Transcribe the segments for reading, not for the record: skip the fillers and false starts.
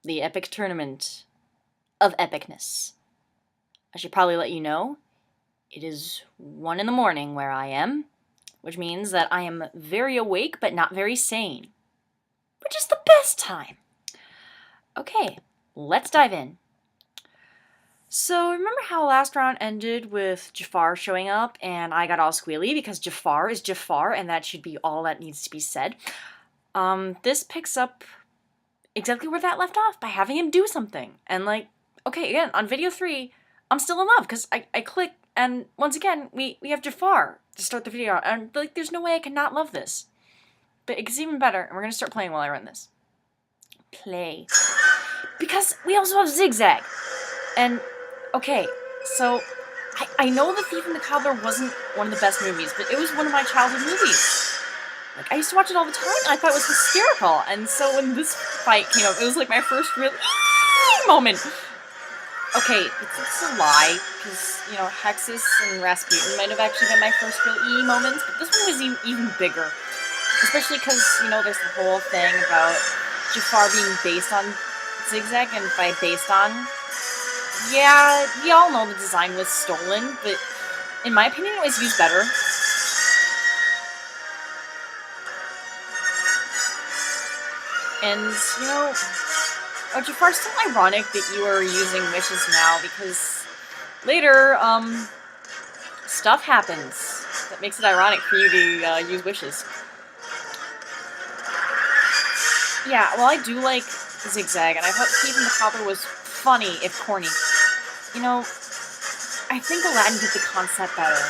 the epic tournament of epicness. I should probably let you know, it is 1 in the morning where I am, which means that I am very awake but not very sane, which is the best time. Okay, let's dive in. So remember how last round ended with Jafar showing up and I got all squealy because Jafar is Jafar and that should be all that needs to be said. This picks up exactly where that left off by having him do something. And like, okay, again, on video 3, I'm still in love because I click and once again, we have Jafar to start the video and like, there's no way I can not love this. But it gets even better and we're going to start playing while I run this. Play. Because we also have Zigzag. And okay, so I know The Thief and the Cobbler wasn't one of the best movies, but it was one of my childhood movies. Like, I used to watch it all the time, and I thought it was hysterical. And so when this fight came up, it was like my first real moment. Okay, it's a lie, because, you know, Hexus and Rasputin might have actually been my first real moments, but this one was even bigger. Especially because, you know, there's the whole thing about Jafar being based on Zigzag, and by based on... Yeah, we all know the design was stolen, but in my opinion it was used better. And, you know, Jafar's still ironic that you are using wishes now, because later, stuff happens that makes it ironic for you to use wishes. Yeah, well, I do like Zigzag, and I thought Thief and the Cobbler was funny, if corny. You know, I think Aladdin did the concept better.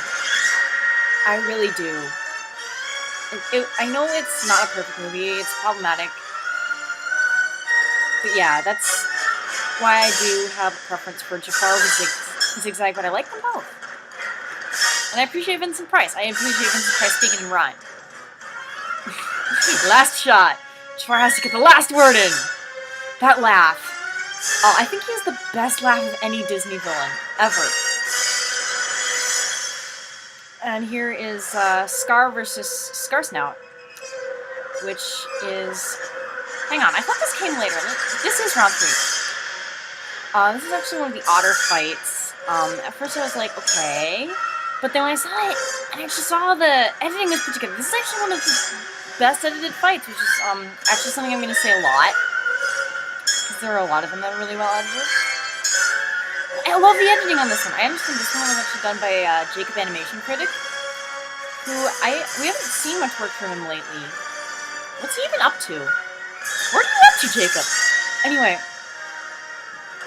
I really do. I know it's not a perfect movie, it's problematic. But yeah, that's why I do have a preference for Jafar with Zigzag, but I like them both. And I appreciate Vincent Price. I appreciate Vincent Price speaking in rhyme. Last shot. Jafar has to get the last word in. That laugh. Oh, I think he has the best laugh of any Disney villain, ever. And here is Scar versus Scarsnout, which is... Hang on, I thought this came later. This is round 3. This is actually one of the otter fights. At first I was like, okay. But then when I saw it, and I just saw the editing was put together. This is actually one of the best edited fights, which is actually something I'm going to say a lot. There are a lot of them that are really well edited. I love the editing on this one. I understand this one was actually done by Jacob Animation Critic, who we haven't seen much work from him lately. What's he even up to? What are you up to, Jacob? Anyway.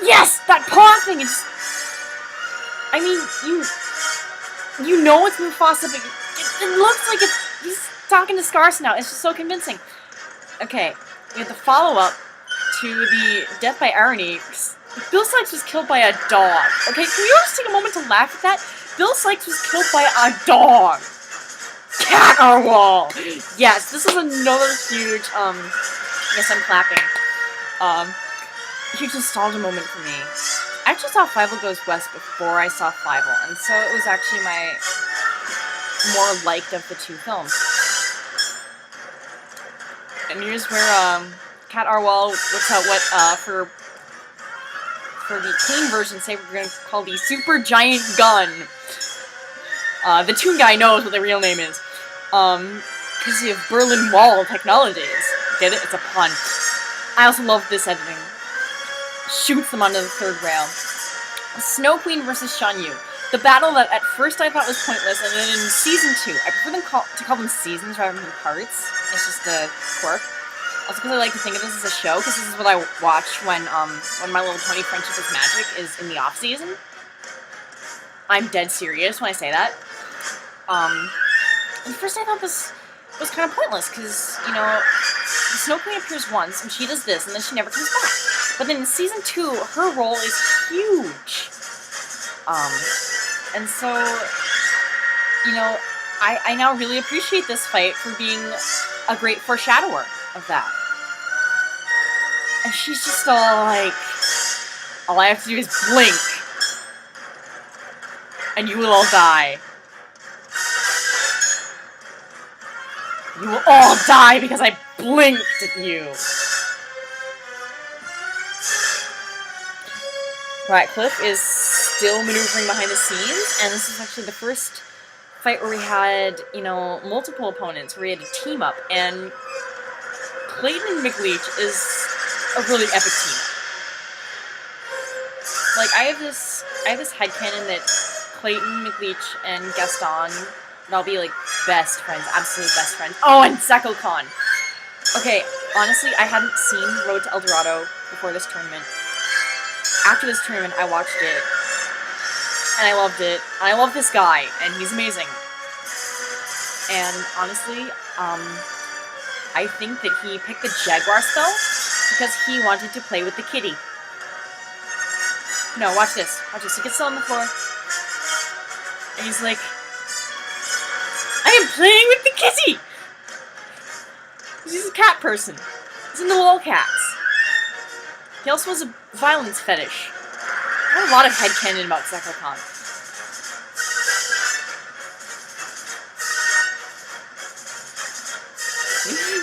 Yes! That paw thing is... I mean, you know it's Mufasa, but it looks like he's talking to Scarsnout. It's just so convincing. Okay, we have the follow-up to the death by irony. Bill Sykes was killed by a dog. Okay, can we all just take a moment to laugh at that? Bill Sykes was killed by a dog. Cat our wall. Yes, this is another huge, yes, I'm clapping. Huge nostalgia moment for me. I actually saw Fievel Goes West before I saw Fievel, and so it was actually my more liked of the two films. And here's where, Cat Arwal looks out what, for the clean version, say we're going to call the Super Giant Gun. The Toon Guy knows what the real name is. Because you have Berlin Wall technologies. Get it? It's a pun. I also love this editing. Shoots them onto the third rail. Snow Queen versus Shan Yu. The battle that at first I thought was pointless, and then in Season 2, I prefer to call them seasons rather than parts. It's just a quirk. Also because I like to think of this as a show, because this is what I watch when My Little Pony Friendship is Magic is in the off-season. I'm dead serious when I say that. At first I thought this was kind of pointless, because, you know, the Snow Queen appears once, and she does this, and then she never comes back. But then in Season 2, her role is huge. And so, you know, I now really appreciate this fight for being a great foreshadower of that. And she's just all like, all I have to do is blink, and you will all die. You will all die because I blinked at you. Ratcliffe is still maneuvering behind the scenes, and this is actually the first fight where we had, you know, multiple opponents, where we had to team up, and Clayton and McLeach is a really epic team. Like, I have this headcanon that Clayton, McLeach, and Gaston would all be, like, best friends, absolute best friends. Oh, and Zeko Khan! Okay, honestly, I hadn't seen Road to El Dorado before this tournament. After this tournament, I watched it, and I loved it. And I love this guy, and he's amazing. And honestly, I think that he picked the Jaguar spell because he wanted to play with the kitty. No, watch this. Watch this. He gets on the floor, and he's like, I am playing with the kitty! He's a cat person. He's into lolcats. He also has a violence fetish. I have a lot of headcanon about Zeko Khan.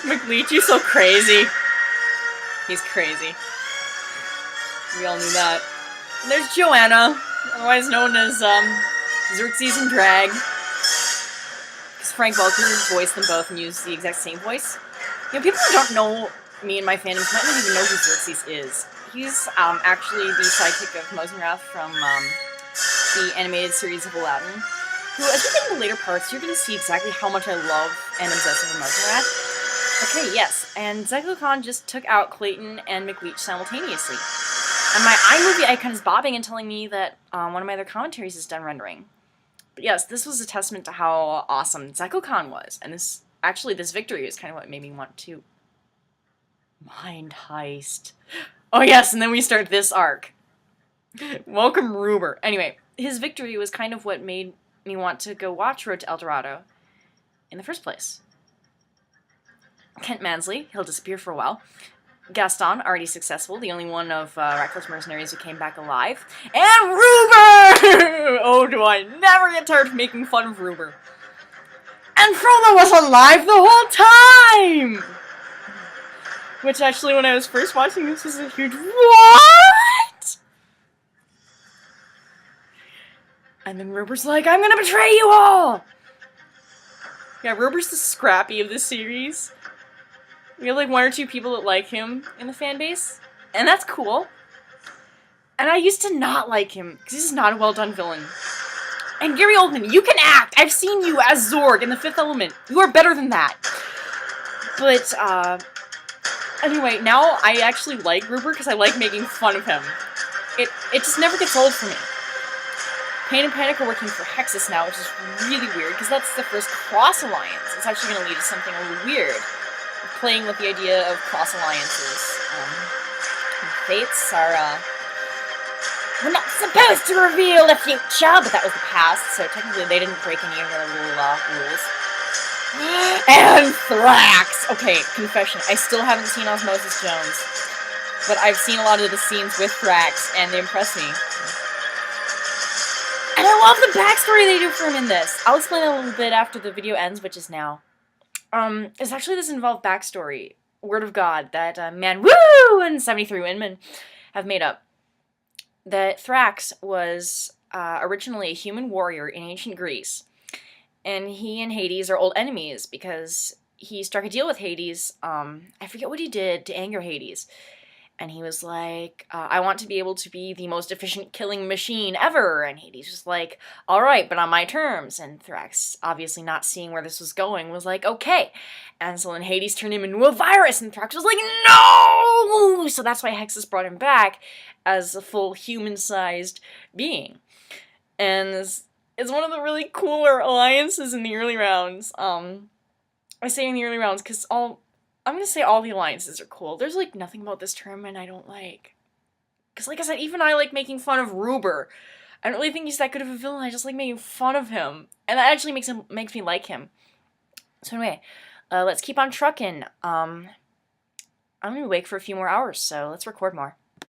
McLeach, you're so crazy. He's crazy. We all knew that. And there's Joanna, otherwise known as Xerxes in drag. Because Frank Welker voiced them both and used the exact same voice. You know, people who don't know me and my fandoms might not even know who Xerxes is. He's actually the sidekick of Mosenrath from the animated series of Aladdin, who, as we get in the later parts, you're going to see exactly how much I love and obsess over Mosenrath. Okay, yes, and Zeko Khan just took out Clayton and McLeach simultaneously. And my iMovie icon is bobbing and telling me that one of my other commentaries is done rendering. But yes, this was a testament to how awesome Zeko Khan was, and this victory is kind of what made me want to mind heist. Oh yes, and then we start this arc. Welcome, Ruber. Anyway, his victory was kind of what made me want to go watch Road to El Dorado in the first place. Kent Mansley, he'll disappear for a while. Gaston, already successful, the only one of Ratcliffe's mercenaries who came back alive. And Ruber! Oh, do I never get tired of making fun of Ruber. And Frollo was alive the whole time! Which actually, when I was first watching this, was a huge what? And then Ruber's like, I'm gonna betray you all! Yeah, Ruber's the Scrappy of this series. We have like one or two people that like him in the fan base, and that's cool. And I used to not like him, because he's not a well-done villain. And Gary Oldman, you can act! I've seen you as Zorg in The Fifth Element. You are better than that. But, anyway, now I actually like Ruber because I like making fun of him. It just never gets old for me. Pain and Panic are working for Hexus now, which is really weird, because that's the first cross-alliance. It's actually going to lead to something a little weird. We're playing with the idea of cross-alliances. Fates are, we're not supposed to reveal the future, but that was the past, so technically they didn't break any of their little, rules. And Thrax! Okay, confession, I still haven't seen Osmosis Jones, but I've seen a lot of the scenes with Thrax, and they impress me. And I love the backstory they do for him in this. I'll explain that a little bit after the video ends, which is now. It's actually this involved backstory, Word of God, that Man Woo and 73 Windman have made up. That Thrax was originally a human warrior in ancient Greece. And he and Hades are old enemies because he struck a deal with Hades. I forget what he did to anger Hades. And he was like, I want to be able to be the most efficient killing machine ever. And Hades was like, alright, but on my terms. And Thrax, obviously not seeing where this was going, was like, okay. And so then Hades turned him into a virus, and Thrax was like, no! So that's why Hexus brought him back as a full human-sized being. And it's one of the really cooler alliances in the early rounds. I say in the early rounds because I'm gonna say all the alliances are cool. There's, like, nothing about this tournament I don't like. Because, like I said, even I like making fun of Ruber. I don't really think he's that good of a villain, I just like making fun of him. And that actually makes me like him. So anyway, let's keep on trucking. I'm gonna be awake for a few more hours, so let's record more.